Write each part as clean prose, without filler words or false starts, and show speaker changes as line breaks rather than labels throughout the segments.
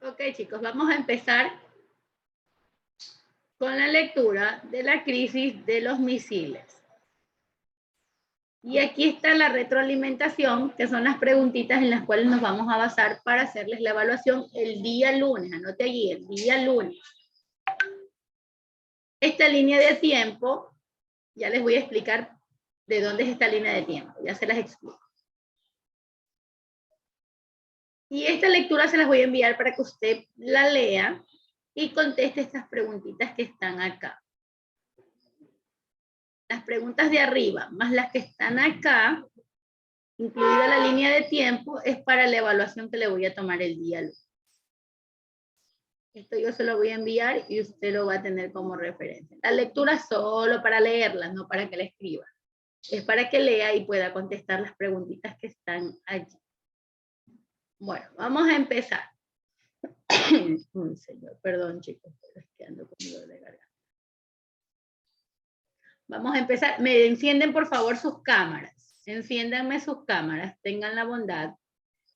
Ok, chicos, vamos a empezar con la lectura de la crisis de los misiles. Y aquí está la retroalimentación, que son las preguntitas en las cuales nos vamos a basar para hacerles la evaluación el día lunes. Anote allí, el día lunes. Esta línea de tiempo, ya les voy a explicar de dónde es esta línea de tiempo. Ya se las explico. Y esta lectura se las voy a enviar para que usted la lea y conteste estas preguntitas que están acá. Las preguntas de arriba, más las que están acá, incluida la línea de tiempo, es para la evaluación que le voy a tomar el día lunes. Esto yo se lo voy a enviar y usted lo va a tener como referencia. La lectura es solo para leerlas, no para que la escriba. Es para que lea y pueda contestar las preguntitas que están allí. Bueno, vamos a empezar. Señor, perdón chicos, pero es que ando con dolor de garganta. Vamos a empezar. Me encienden por favor sus cámaras. Enciéndanme sus cámaras. Tengan la bondad.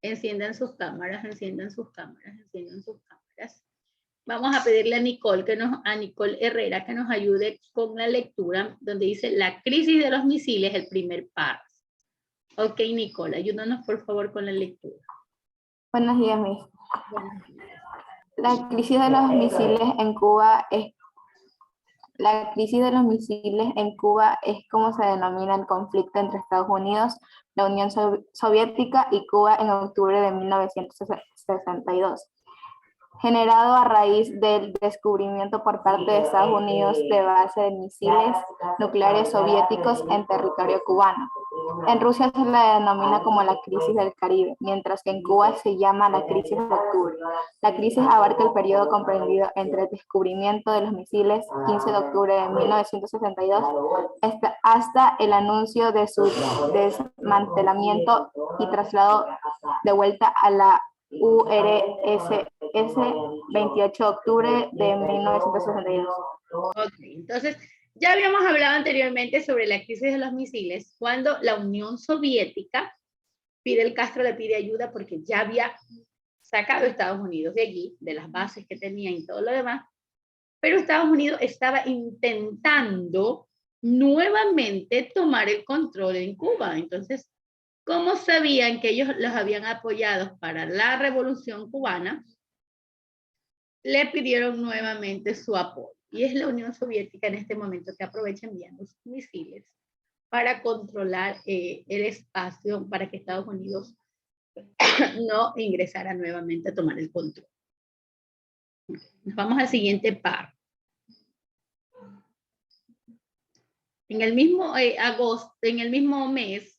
Enciendan sus cámaras, enciendan sus cámaras, enciendan sus cámaras. Vamos a pedirle a Nicole Herrera que nos ayude con la lectura donde dice la crisis de los misiles, el primer párrafo. Ok, Nicole, ayúdanos por favor con la lectura.
Buenos días, Miss.
Buenos días.
La crisis de los misiles en Cuba es como se denomina el conflicto entre Estados Unidos, la Unión Soviética y Cuba en octubre de 1962. Generado a raíz del descubrimiento por parte de Estados Unidos de base de misiles nucleares soviéticos en territorio cubano. En Rusia se la denomina como la crisis del Caribe, mientras que en Cuba se llama la crisis de octubre. La crisis abarca el periodo comprendido entre el descubrimiento de los misiles, 15 de octubre de 1962, hasta el anuncio de su desmantelamiento y traslado de vuelta a la URSS 28 de octubre de 1962.
Ok, entonces ya habíamos hablado anteriormente sobre la crisis de los misiles cuando la Unión Soviética, Fidel Castro le pide ayuda porque ya había sacado a Estados Unidos de allí, de las bases que tenían y todo lo demás, pero Estados Unidos estaba intentando nuevamente tomar el control en Cuba. Entonces, como sabían que ellos los habían apoyado para la revolución cubana, le pidieron nuevamente su apoyo. Y es la Unión Soviética en este momento que aprovecha enviando sus misiles para controlar el espacio para que Estados Unidos no ingresara nuevamente a tomar el control. Nos vamos al siguiente par. En el mismo agosto, en el mismo mes,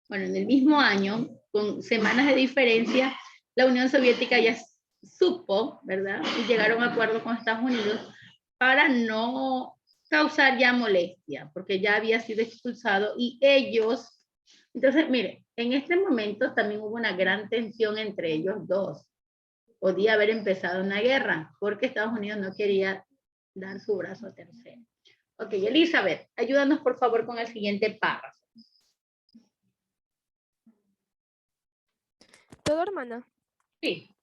bueno, en el mismo año, con semanas de diferencia, la Unión Soviética ya supo, ¿verdad? Y llegaron a acuerdo con Estados Unidos para no causar ya molestia, porque ya había sido expulsado y ellos, entonces, mire, en este momento también hubo una gran tensión entre ellos dos. Podía haber empezado una guerra, porque Estados Unidos no quería dar su brazo a tercero. Ok, Elizabeth, ayúdanos por favor con el siguiente párrafo.
¿Todo, hermana?
Sí.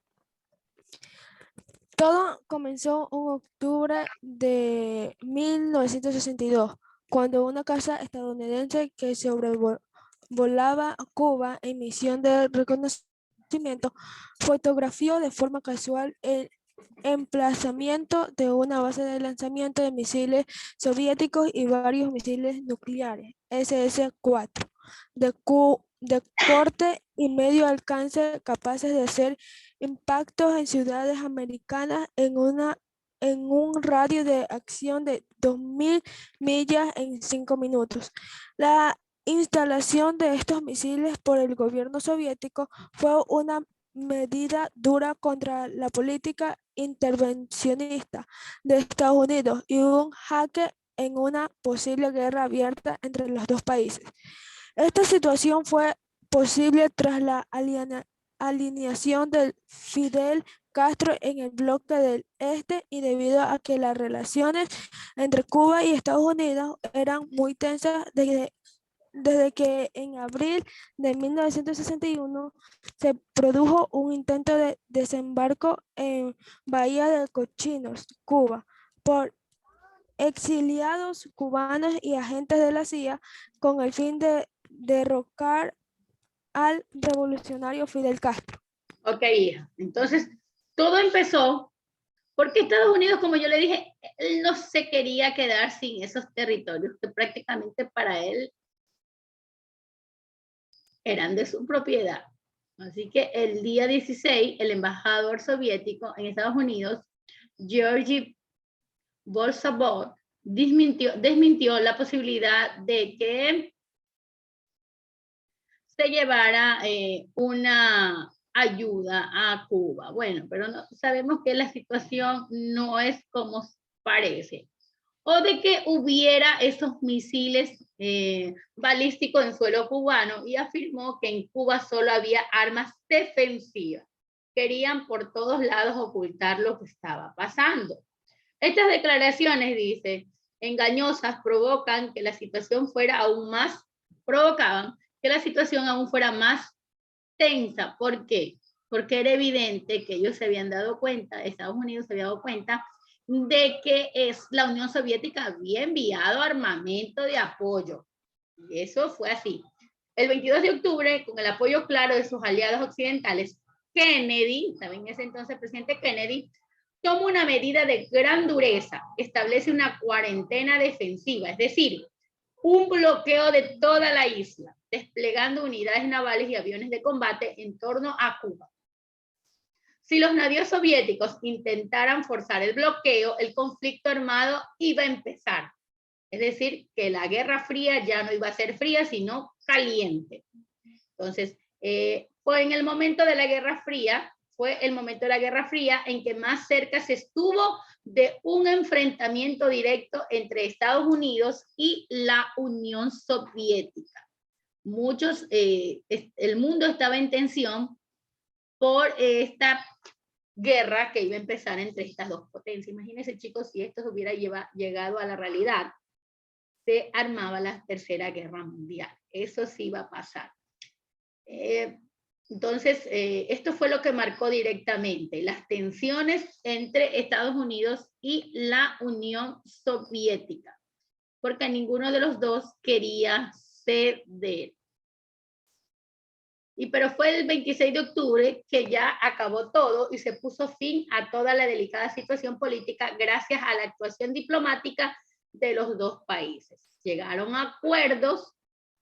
Todo comenzó en octubre de 1962, cuando una casa estadounidense que sobrevolaba Cuba en misión de reconocimiento fotografió de forma casual el emplazamiento de una base de lanzamiento de misiles soviéticos y varios misiles nucleares SS-4 de corte y medio alcance capaces de hacer impactos en ciudades americanas en un radio de acción de 2.000 millas en 5 minutos. La instalación de estos misiles por el gobierno soviético fue una medida dura contra la política intervencionista de Estados Unidos y un jaque en una posible guerra abierta entre los dos países. Esta situación fue posible tras la alineación de Fidel Castro en el bloque del Este y debido a que las relaciones entre Cuba y Estados Unidos eran muy tensas desde desde que en abril de 1961 se produjo un intento de desembarco en Bahía de Cochinos, Cuba, por exiliados cubanos y agentes de la CIA con el fin de derrocar al revolucionario Fidel Castro.
Ok, hija. Entonces, todo empezó porque Estados Unidos, como yo le dije, él no se quería quedar sin esos territorios que prácticamente para él eran de su propiedad. Así que el día 16, el embajador soviético en Estados Unidos, Georgy Bolsabov, desmintió la posibilidad de que se llevara una ayuda a Cuba. Bueno, pero no, sabemos que la situación no es como parece. O de que hubiera esos misiles balísticos en suelo cubano, y afirmó que en Cuba solo había armas defensivas. Querían por todos lados ocultar lo que estaba pasando. Estas declaraciones, dice, engañosas provocaban que la situación fuera aún más tensa. ¿Por qué? Porque era evidente que ellos se habían dado cuenta, Estados Unidos se había dado cuenta de que la Unión Soviética había enviado armamento de apoyo. Y eso fue así. El 22 de octubre, con el apoyo claro de sus aliados occidentales, Kennedy, también ese entonces presidente Kennedy, toma una medida de gran dureza, establece una cuarentena defensiva, es decir, un bloqueo de toda la isla, desplegando unidades navales y aviones de combate en torno a Cuba. Si los navíos soviéticos intentaran forzar el bloqueo, el conflicto armado iba a empezar. Es decir, que la Guerra Fría ya no iba a ser fría, sino caliente. Entonces, fue en el momento de la Guerra Fría, en que más cerca se estuvo de un enfrentamiento directo entre Estados Unidos y la Unión Soviética. El mundo estaba en tensión por esta guerra que iba a empezar entre estas dos potencias. Imagínense, chicos, si esto hubiera llegado a la realidad, se armaba la Tercera Guerra Mundial. Eso sí iba a pasar. Entonces, esto fue lo que marcó directamente las tensiones entre Estados Unidos y la Unión Soviética, porque ninguno de los dos quería ceder. Pero fue el 26 de octubre que ya acabó todo y se puso fin a toda la delicada situación política gracias a la actuación diplomática de los dos países. Llegaron a acuerdos,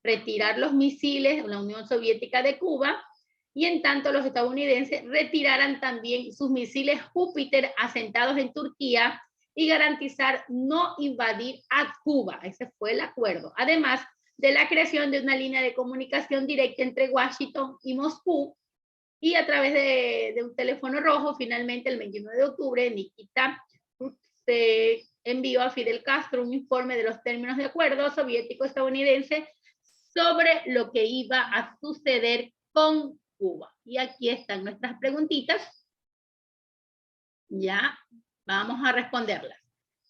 retirar los misiles de la Unión Soviética de Cuba, y en tanto los estadounidenses retiraran también sus misiles Júpiter asentados en Turquía y garantizar no invadir a Cuba. Ese fue el acuerdo. Además de la creación de una línea de comunicación directa entre Washington y Moscú, y a través de un teléfono rojo, finalmente el 29 de octubre, Nikita se envió a Fidel Castro un informe de los términos de acuerdo soviético-estadounidense sobre lo que iba a suceder con Cuba. Y aquí están nuestras preguntitas. Ya vamos a responderlas.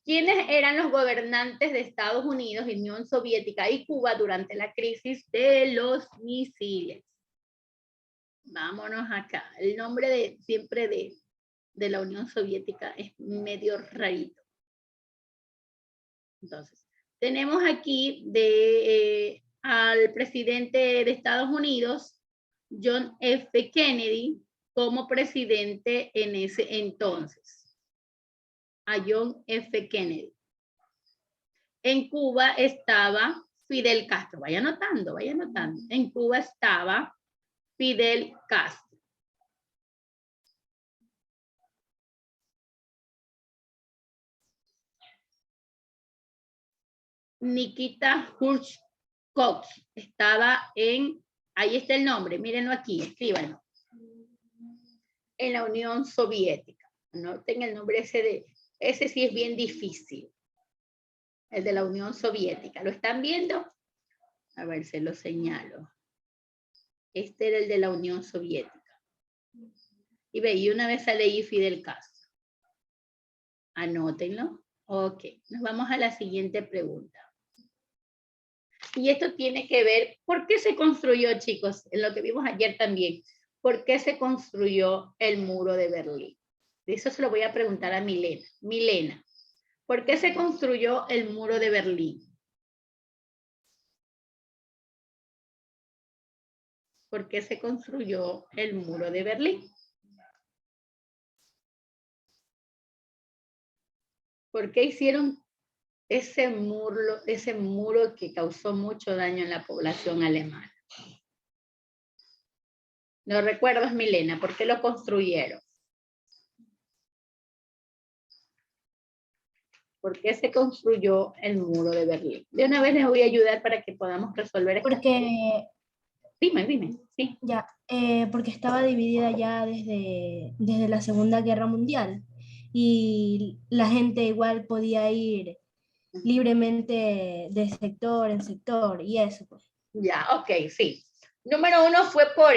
¿Quiénes eran los gobernantes de Estados Unidos, Unión Soviética y Cuba durante la crisis de los misiles? Vámonos acá. El nombre siempre de la Unión Soviética es medio rarito. Entonces, tenemos aquí al presidente de Estados Unidos, John F. Kennedy, como presidente en ese entonces. A John F. Kennedy. En Cuba estaba Fidel Castro. Vaya anotando, vaya anotando. En Cuba estaba Fidel Castro. Nikita Khrushchev estaba ahí está el nombre, mírenlo aquí, escríbanlo. En la Unión Soviética. Anoten el nombre ese sí es bien difícil. El de la Unión Soviética. ¿Lo están viendo? A ver, se lo señalo. Este era el de la Unión Soviética. Y una vez sale ahí Fidel Castro. Anótenlo. Ok, nos vamos a la siguiente pregunta. Y esto tiene que ver, ¿por qué se construyó, chicos? En lo que vimos ayer también. ¿Por qué se construyó el muro de Berlín? De eso se lo voy a preguntar a Milena. Milena, ¿por qué se construyó el muro de Berlín? ¿Por qué se construyó el muro de Berlín? ¿Por qué hicieron ese muro que causó mucho daño en la población alemana? ¿No recuerdas, Milena? ¿Por qué lo construyeron? ¿Por qué se construyó el muro de Berlín? De una vez les voy a ayudar para que podamos resolver esta.
Porque,
Dime, sí.
ya, porque estaba dividida ya desde la Segunda Guerra Mundial y la gente igual podía ir libremente de sector en sector y eso, pues.
Ya, ok, sí. Número uno fue por,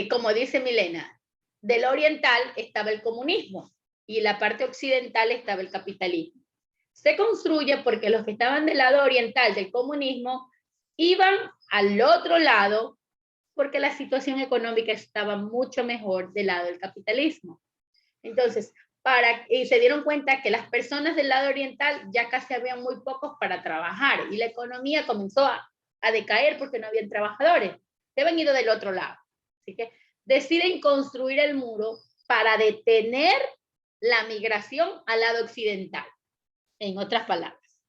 como dice Milena, del oriental estaba el comunismo y en la parte occidental estaba el capitalismo. Se construye porque los que estaban del lado oriental del comunismo iban al otro lado porque la situación económica estaba mucho mejor del lado del capitalismo. Entonces, y se dieron cuenta que las personas del lado oriental ya casi habían muy pocos para trabajar y la economía comenzó a decaer porque no habían trabajadores. Se habían ido del otro lado. Así que deciden construir el muro para detener la migración al lado occidental, en otras palabras.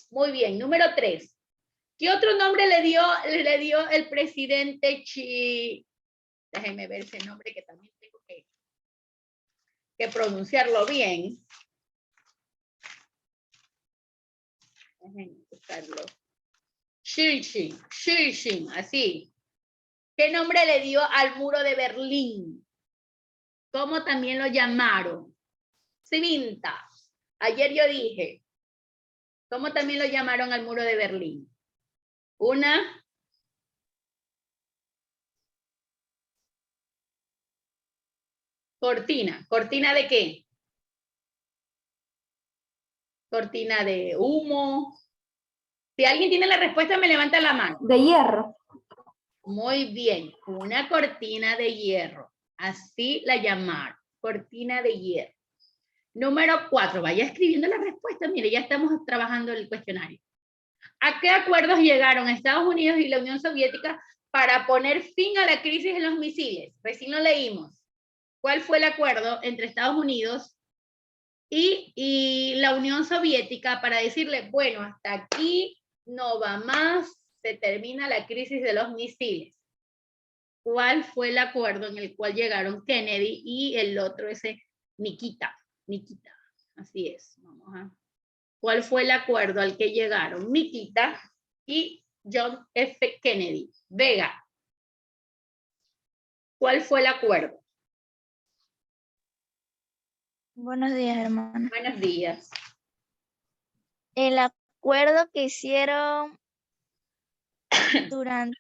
Muy bien, número 3. ¿Qué otro nombre le dio el presidente Xi? Déjenme ver ese nombre que también tengo que pronunciarlo bien. Déjenme buscarlo. Xi Jinping, así. ¿Qué nombre le dio al muro de Berlín? ¿Cómo también lo llamaron? Civinta. Ayer yo dije, ¿cómo también lo llamaron al muro de Berlín? Una cortina. ¿Cortina de qué? Cortina de humo. Si alguien tiene la respuesta, me levanta la mano.
De hierro.
Muy bien, una cortina de hierro. Así la llamaron, cortina de hierro. Número 4, vaya escribiendo la respuesta. Mire, ya estamos trabajando el cuestionario. ¿A qué acuerdos llegaron Estados Unidos y la Unión Soviética para poner fin a la crisis de los misiles? Recién lo leímos. ¿Cuál fue el acuerdo entre Estados Unidos y la Unión Soviética para decirle, bueno, hasta aquí no va más, se termina la crisis de los misiles? ¿Cuál fue el acuerdo en el cual llegaron Kennedy y el otro, ese Nikita, así es. Vamos a... ¿Cuál fue el acuerdo al que llegaron Nikita y John F. Kennedy? Vega. ¿Cuál fue el acuerdo?
Buenos días, hermano.
Buenos días.
El acuerdo que hicieron durante...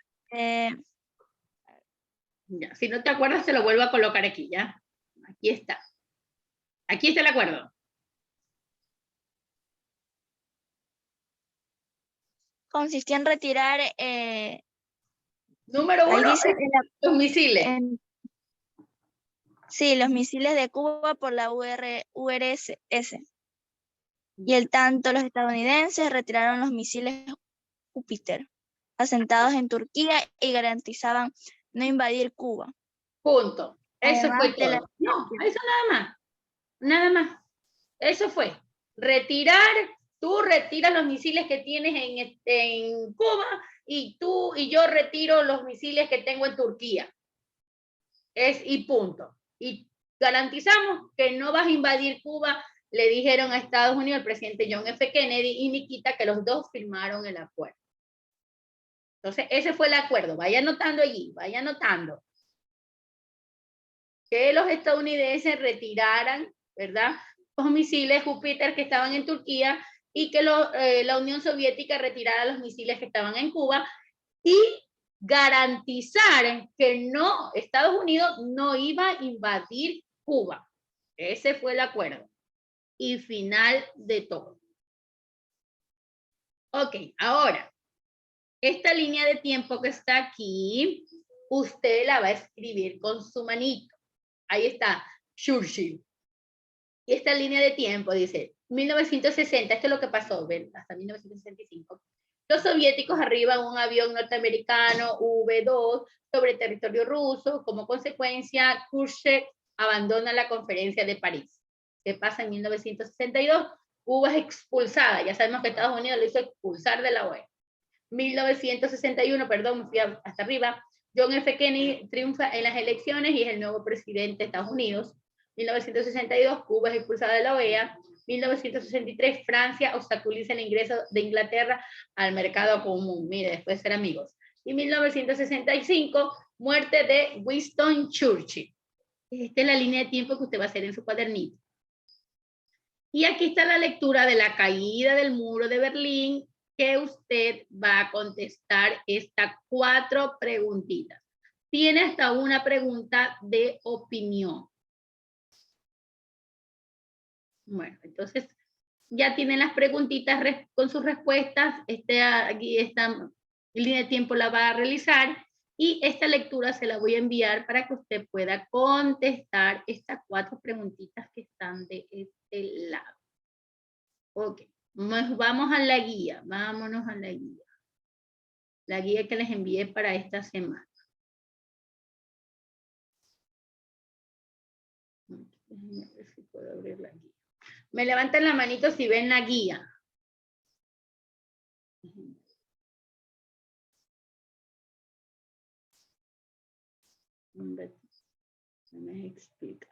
Ya, si no te acuerdas, te lo vuelvo a colocar aquí, ¿ya? Aquí está. Aquí está el acuerdo.
consistía en retirar...
Número
ahí
1,
dice
los misiles.
sí, los misiles de Cuba por la URSS. Y tanto los estadounidenses retiraron los misiles Júpiter, asentados en Turquía y garantizaban no invadir Cuba.
Punto. Eso
Además
fue todo. No, eso nada más. Nada más. Eso fue. Retirar, tú retiras los misiles que tienes en Cuba y yo retiro los misiles que tengo en Turquía. Y punto. Y garantizamos que no vas a invadir Cuba, le dijeron a Estados Unidos el presidente John F. Kennedy y Nikita, que los dos firmaron el acuerdo. Entonces, ese fue el acuerdo. Vaya anotando allí, vaya anotando. Que los estadounidenses retiraran, ¿verdad?, los misiles Júpiter que estaban en Turquía y que la Unión Soviética retirara los misiles que estaban en Cuba y garantizar que no, Estados Unidos no iba a invadir Cuba. Ese fue el acuerdo. Y final de todo. Ok, ahora, Esta línea de tiempo que está aquí, usted la va a escribir con su manito. Ahí está, Churchill. Y esta línea de tiempo dice, 1960, esto es lo que pasó, ¿ven? Hasta 1965. Los soviéticos arriban un avión norteamericano V-2 sobre territorio ruso. Como consecuencia, Khrushchev abandona la conferencia de París. ¿Qué pasa en 1962? Cuba es expulsada. Ya sabemos que Estados Unidos lo hizo expulsar de la OEA. 1961, perdón, me fui hasta arriba. John F. Kennedy triunfa en las elecciones y es el nuevo presidente de Estados Unidos. 1962, Cuba es expulsada de la OEA. 1963, Francia obstaculiza el ingreso de Inglaterra al mercado común. Mire, después de ser amigos. Y 1965, muerte de Winston Churchill. Esta es la línea de tiempo que usted va a hacer en su cuadernito. Y aquí está la lectura de la caída del muro de Berlín, que usted va a contestar estas 4 preguntitas. Tiene hasta una pregunta de opinión. Bueno, entonces ya tienen las preguntitas con sus respuestas. Aquí esta línea de tiempo la va a realizar y esta lectura se la voy a enviar para que usted pueda contestar estas 4 preguntitas que están de este lado. Ok, vamos a la guía, vámonos a la guía. La guía que les envié para esta semana. Déjenme ver si puedo abrir la guía. Me levantan la manito si ven la guía. Déjenme explicar.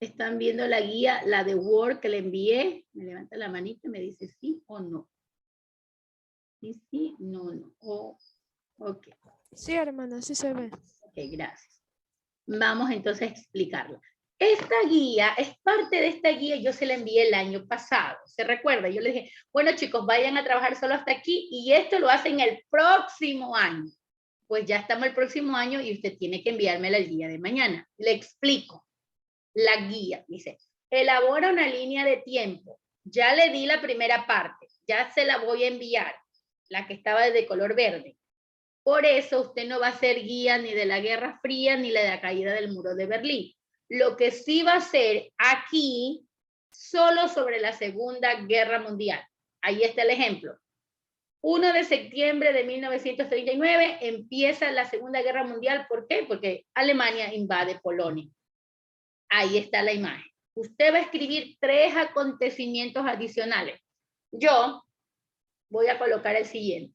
Están viendo la guía, la de Word que le envié. Me levanta la manito y me dice sí o no. Sí, sí, no, no. Ok.
Sí, hermana, sí se ve.
Ok, gracias. Vamos entonces a explicarla. Esta guía es parte de esta guía, yo se la envié el año pasado. ¿Se recuerda? Yo les dije, bueno chicos, vayan a trabajar solo hasta aquí y esto lo hacen el próximo año. Pues ya estamos el próximo año y usted tiene que enviarme la guía de mañana. Le explico. La guía dice, elabora una línea de tiempo. Ya le di la primera parte, ya se la voy a enviar, la que estaba de color verde. Por eso usted no va a hacer guía ni de la Guerra Fría ni la de la caída del muro de Berlín. Lo que sí va a hacer aquí, solo sobre la Segunda Guerra Mundial. Ahí está el ejemplo. 1 de septiembre de 1939 empieza la Segunda Guerra Mundial. ¿Por qué? Porque Alemania invade Polonia. Ahí está la imagen. Usted va a escribir 3 acontecimientos adicionales. Yo voy a colocar el siguiente.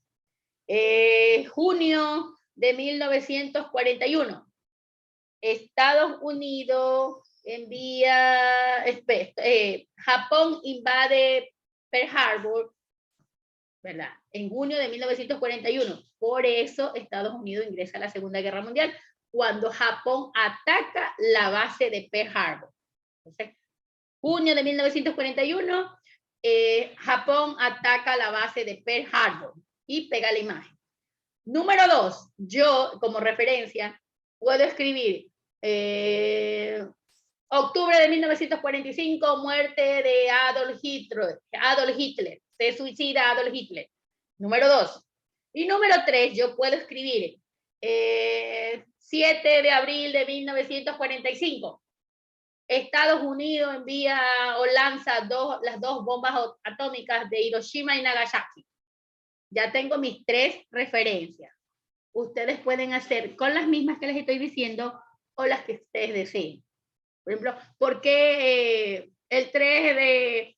Junio de 1941. Estados Unidos envía, Japón invade Pearl Harbor, ¿verdad? En junio de 1941. Por eso Estados Unidos ingresa a la Segunda Guerra Mundial, cuando Japón ataca la base de Pearl Harbor. Entonces, junio de 1941, Japón ataca la base de Pearl Harbor y pega la imagen. Número 2, yo como referencia puedo escribir octubre de 1945, muerte de Adolf Hitler, se suicida Adolf Hitler. Número 2. Y número 3, yo puedo escribir 7 de abril de 1945. Estados Unidos envía o lanza las 2 bombas atómicas de Hiroshima y Nagasaki. Ya tengo mis 3 referencias. Ustedes pueden hacer con las mismas que les estoy diciendo o las que ustedes deseen. Por ejemplo, ¿por qué el 3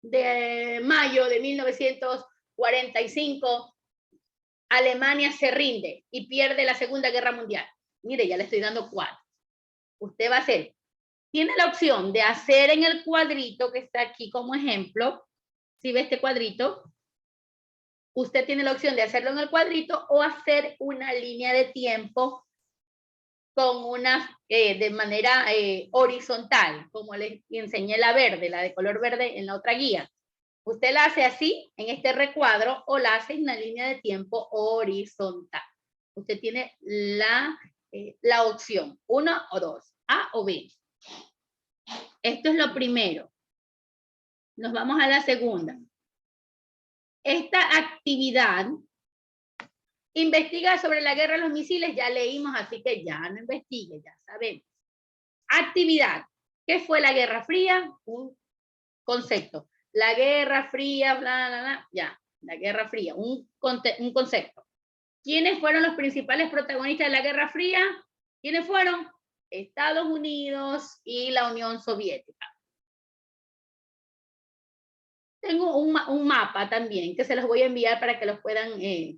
de mayo de 1945 Alemania se rinde y pierde la Segunda Guerra Mundial? Mire, ya le estoy dando 4. Usted va a hacer, tiene la opción de hacer en el cuadrito que está aquí como ejemplo. Si ve este cuadrito, usted tiene la opción de hacerlo en el cuadrito o hacer una línea de tiempo con una, de manera horizontal, como les enseñé la verde, la de color verde en la otra guía. Usted la hace así, en este recuadro, o la hace en una línea de tiempo horizontal. Usted tiene la opción, 1 o 2, A o B. Esto es lo primero. Nos vamos a la segunda. Esta actividad investiga sobre la guerra de los misiles, ya leímos, así que ya no investigue, ya sabemos. Actividad. ¿Qué fue la Guerra Fría? Un concepto. La Guerra Fría, bla, bla, bla, ya. La Guerra Fría, un concepto. ¿Quiénes fueron los principales protagonistas de la Guerra Fría? ¿Quiénes fueron? Estados Unidos y la Unión Soviética. Tengo un mapa también que se los voy a enviar para que los puedan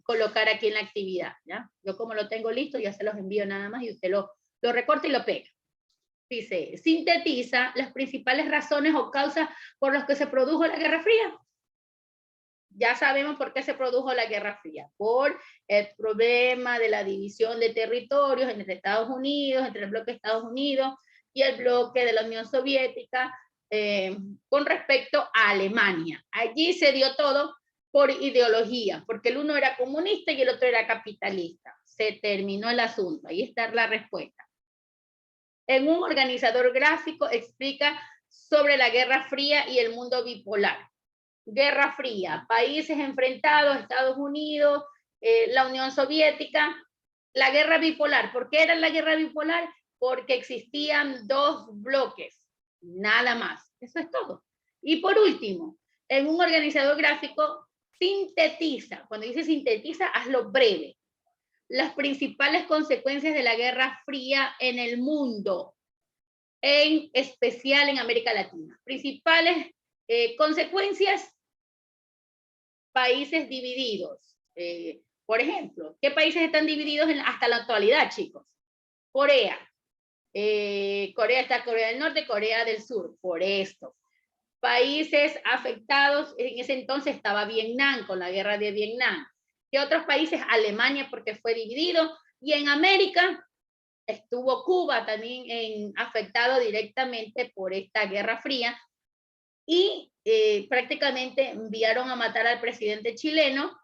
colocar aquí en la actividad, ¿ya? Yo como lo tengo listo, ya se los envío nada más y usted lo recorta y lo pega. Dice, sintetiza las principales razones o causas por las que se produjo la Guerra Fría. Ya sabemos por qué se produjo la Guerra Fría. Por el problema de la división de territorios entre Estados Unidos, entre el bloque de Estados Unidos y el bloque de la Unión Soviética, con respecto a Alemania. Allí se dio todo por ideología, porque el uno era comunista y el otro era capitalista. Se terminó el asunto, ahí está la respuesta. En un organizador gráfico explica sobre la Guerra Fría y el mundo bipolar. Guerra Fría, países enfrentados, Estados Unidos, la Unión Soviética. La guerra bipolar, ¿por qué era la guerra bipolar? Porque existían dos bloques, nada más, eso es todo. Y por último, en un organizador gráfico, sintetiza, cuando dice sintetiza, hazlo breve, las principales consecuencias de la Guerra Fría en el mundo, en especial en América Latina. Principales consecuencias, países divididos. Por ejemplo, ¿qué países están divididos hasta la actualidad, chicos? Corea. Corea está Corea del Norte, Corea del Sur, por esto. Países afectados, en ese entonces estaba Vietnam, con la guerra de Vietnam. ¿Qué otros países? Alemania, porque fue dividido. Y en América estuvo Cuba también afectado directamente por esta Guerra Fría. Y prácticamente enviaron a matar al presidente chileno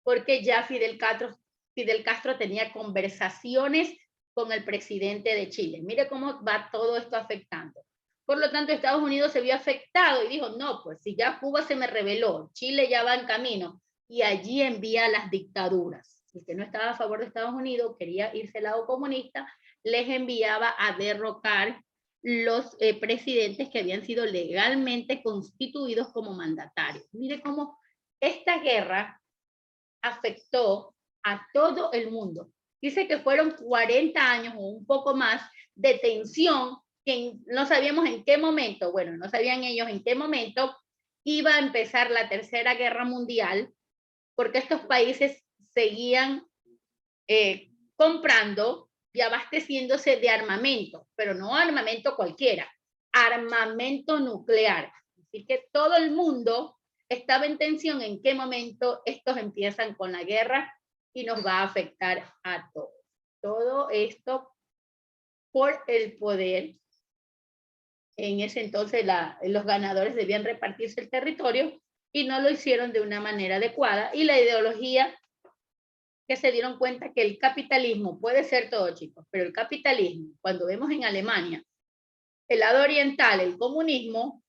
porque ya Fidel Castro tenía conversaciones con el presidente de Chile. Mire cómo va todo esto afectando. Por lo tanto, Estados Unidos se vio afectado y dijo, no, pues si ya Cuba se me rebeló, Chile ya va en camino, y allí envía las dictaduras. El que no estaba a favor de Estados Unidos, quería irse al lado comunista, les enviaba a derrocar los presidentes que habían sido legalmente constituidos como mandatarios. Mire cómo esta guerra afectó a todo el mundo. Dice que fueron 40 años o un poco más de tensión, que no sabíamos en qué momento, bueno, no sabían ellos en qué momento iba a empezar la Tercera Guerra Mundial, porque estos países seguían comprando y abasteciéndose de armamento, pero no armamento cualquiera, armamento nuclear. Así que todo el mundo estaba en tensión en qué momento estos empiezan con la guerra y nos va a afectar a todos. Todo esto por el poder. En ese entonces los ganadores debían repartirse el territorio y no lo hicieron de una manera adecuada. Y la ideología, que se dieron cuenta que el capitalismo puede ser todo, chicos, pero el capitalismo, cuando vemos en Alemania, el lado oriental, el comunismo,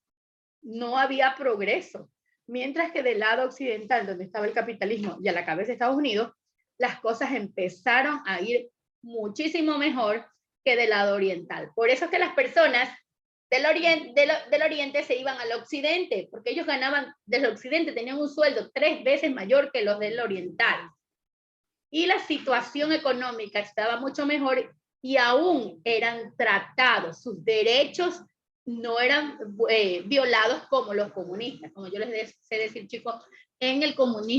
no había progreso. Mientras que del lado occidental, donde estaba el capitalismo y a la cabeza de Estados Unidos, las cosas empezaron a ir muchísimo mejor que del lado oriental. Por eso es que las personas del oriente se iban al occidente, porque ellos ganaban del occidente, tenían un sueldo 3 veces mayor que los del oriental. Y la situación económica estaba mucho mejor y aún eran tratados, sus derechos no eran violados como los comunistas. Como yo les sé decir, chicos, en el comunismo